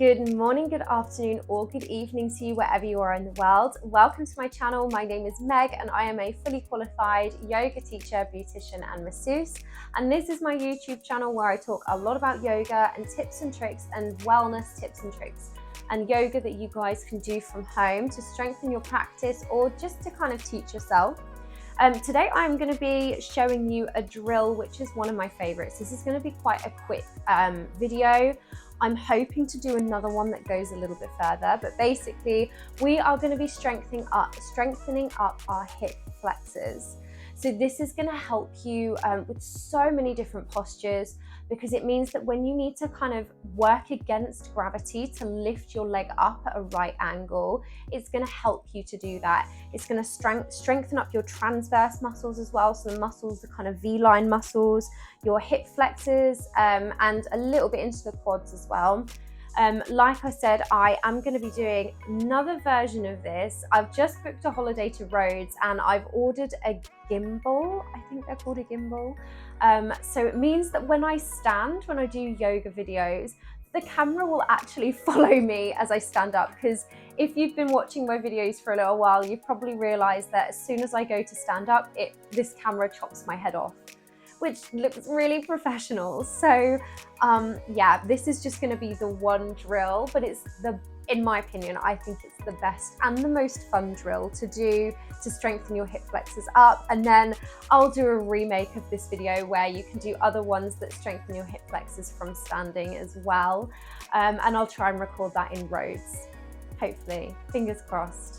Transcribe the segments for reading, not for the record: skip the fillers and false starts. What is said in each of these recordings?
Good morning, good afternoon, or good evening to you wherever you are in the world. Welcome to my channel. My name is Meg and I am a fully qualified yoga teacher, beautician and masseuse. And this is my YouTube channel where I talk a lot about yoga and tips and tricks and wellness tips and tricks and yoga that you guys can do from home to strengthen your practice or just to kind of teach yourself. Today I'm going to be showing you a drill which is one of my favorites. This is going to be quite a quick video. I'm hoping to do another one that goes a little bit further, but basically we are going to be strengthening up our hip flexors. So this is going to help you with so many different postures, because it means that when you need to kind of work against gravity to lift your leg up at a right angle, it's going to help you to do that. It's going to strengthen up your transverse muscles as well, so the muscles, the kind of V-line muscles, your hip flexors, and a little bit into the quads as well. Like I said, I am going to be doing another version of this. I've just booked a holiday to Rhodes and I've ordered a gimbal. I think they're called a gimbal. So it means that when I do yoga videos, the camera will actually follow me as I stand up, because if you've been watching my videos for a little while, you've probably realized that as soon as I go to stand up, this camera chops my head off, which looks really professional. So yeah, this is just going to be the one drill, but in my opinion, I think it's the best and the most fun drill to do to strengthen your hip flexors up. And then I'll do a remake of this video where you can do other ones that strengthen your hip flexors from standing as well. And I'll try and record that in Rhodes, hopefully, fingers crossed.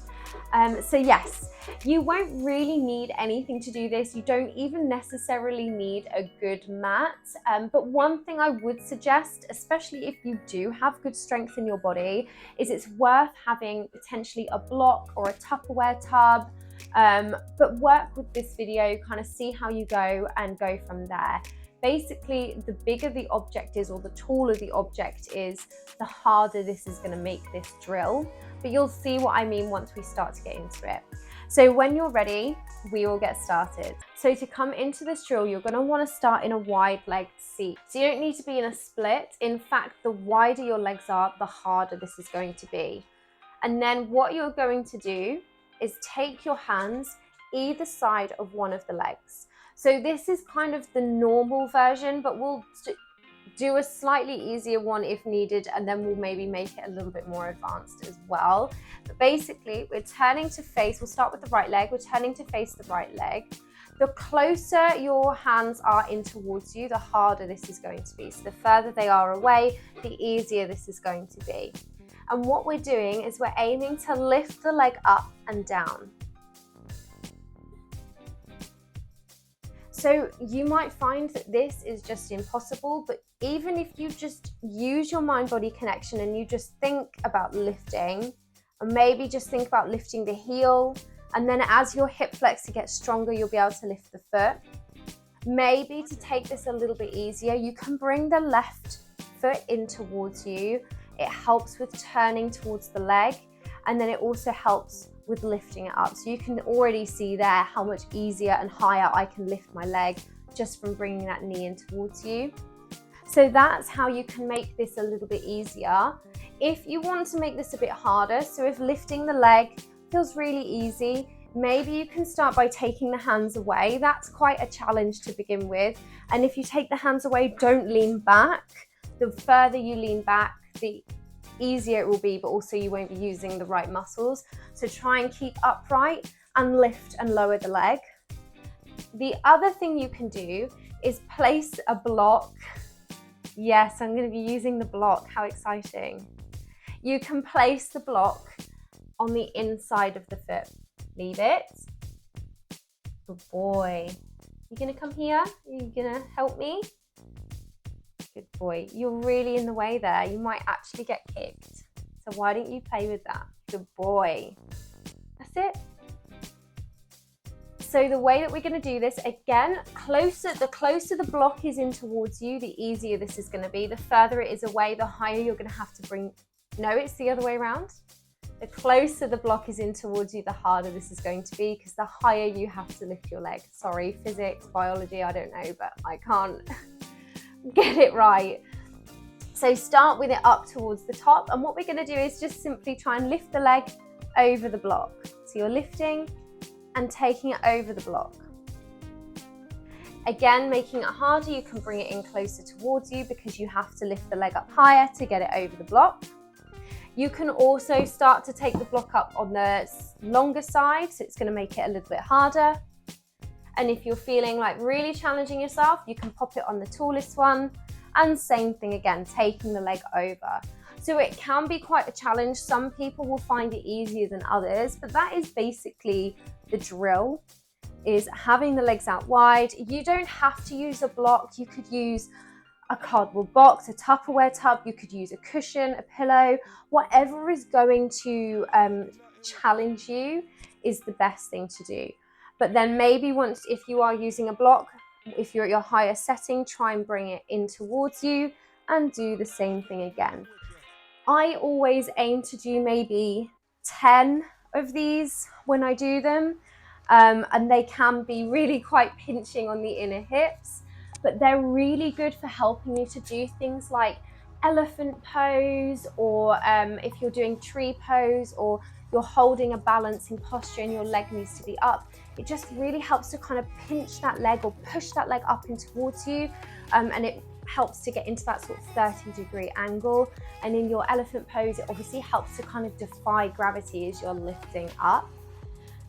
So yes, you won't really need anything to do this. You don't even necessarily need a good mat. But one thing I would suggest, especially if you do have good strength in your body, is it's worth having potentially a block or a Tupperware tub. But work with this video, kind of see how you go and go from there. Basically, the bigger the object is or the taller the object is, the harder this is going to make this drill. But you'll see what I mean once we start to get into it. So when you're ready, we will get started. So to come into this drill, you're going to want to start in a wide-legged seat. So you don't need to be in a split. In fact, the wider your legs are, the harder this is going to be. And then what you're going to do is take your hands either side of one of the legs. So this is kind of the normal version, but we'll do a slightly easier one if needed, and then we'll maybe make it a little bit more advanced as well. But basically, we'll start with the right leg, we're turning to face the right leg. The closer your hands are in towards you, the harder this is going to be. So the further they are away, the easier this is going to be. And what we're doing is we're aiming to lift the leg up and down. So you might find that this is just impossible, but even if you just use your mind-body connection and you just think about lifting, and maybe just think about lifting the heel, and then as your hip flexor gets stronger, you'll be able to lift the foot. Maybe to take this a little bit easier, you can bring the left foot in towards you. It helps with turning towards the leg, and then it also helps with lifting it up. So you can already see there how much easier and higher I can lift my leg just from bringing that knee in towards you. So that's how you can make this a little bit easier. If you want to make this a bit harder, so if lifting the leg feels really easy, maybe you can start by taking the hands away. That's quite a challenge to begin with. And if you take the hands away, don't lean back. The further you lean back, the easier it will be, but also you won't be using the right muscles. So try and keep upright and lift and lower the leg. The other thing you can do is place a block. Yes, I'm going to be using the block. How exciting. You can place the block on the inside of the foot. Leave it. Good boy. You going to come here? You going to help me? Good boy. You're really in the way there. You might actually get kicked. So why don't you play with that? Good boy. That's it. So the way that we're going to do this, again, the closer the block is in towards you, the easier this is going to be. The further it is away, the higher you're going to have to bring. No, it's the other way around. The closer the block is in towards you, the harder this is going to be, because the higher you have to lift your leg. Sorry, physics, biology, I don't know, but I can't get it right. So start with it up towards the top, and what we're going to do is just simply try and lift the leg over the block. So you're lifting and taking it over the block. Again, making it harder, you can bring it in closer towards you because you have to lift the leg up higher to get it over the block. You can also start to take the block up on the longer side, so it's going to make it a little bit harder. And if you're feeling like really challenging yourself, you can pop it on the tallest one. And same thing again, taking the leg over. So it can be quite a challenge. Some people will find it easier than others, but that is basically the drill, is having the legs out wide. You don't have to use a block. You could use a cardboard box, a Tupperware tub. You could use a cushion, a pillow, whatever is going to challenge you is the best thing to do. But then maybe if you are using a block, if you're at your higher setting, try and bring it in towards you and do the same thing again. I always aim to do maybe 10 of these when I do them, and they can be really quite pinching on the inner hips, but they're really good for helping you to do things like elephant pose, or if you're doing tree pose, or you're holding a balancing posture and your leg needs to be up. It just really helps to kind of pinch that leg or push that leg up and towards you, and it helps to get into that sort of 30-degree angle. And in your elephant pose, it obviously helps to kind of defy gravity as you're lifting up.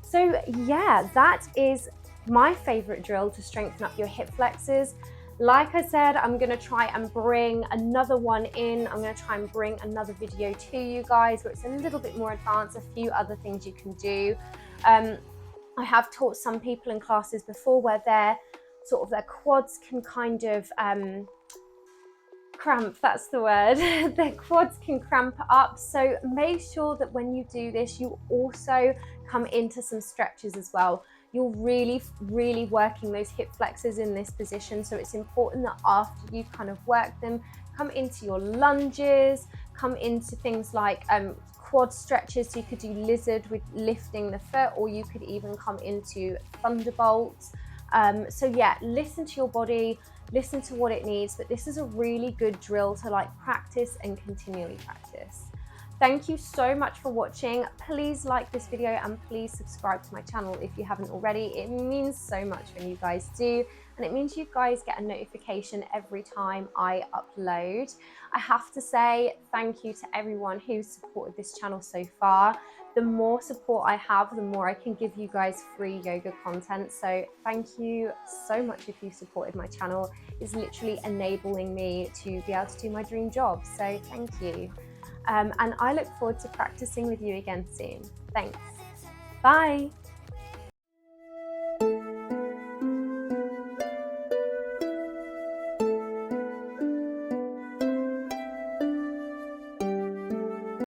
So yeah, that is my favorite drill to strengthen up your hip flexors. Like I said, I'm going to try and bring another one in. I'm going to try and bring another video to you guys where it's a little bit more advanced, a few other things you can do. I have taught some people in classes before where their quads can kind of cramp, that's the word. Their quads can cramp up. So make sure that when you do this, you also come into some stretches as well. You're really, really working those hip flexors in this position. So it's important that after you kind of work them, come into your lunges, come into things like quad stretches. So you could do lizard with lifting the foot, or you could even come into thunderbolts. So yeah, listen to your body, listen to what it needs, but this is a really good drill to like practice and continually practice. Thank you so much for watching. Please like this video and please subscribe to my channel if you haven't already. It means so much when you guys do, and it means you guys get a notification every time I upload. I have to say thank you to everyone who's supported this channel so far. The more support I have, the more I can give you guys free yoga content. So thank you so much if you supported my channel. It's literally enabling me to be able to do my dream job. So thank you. And I look forward to practicing with you again soon. Thanks. Bye.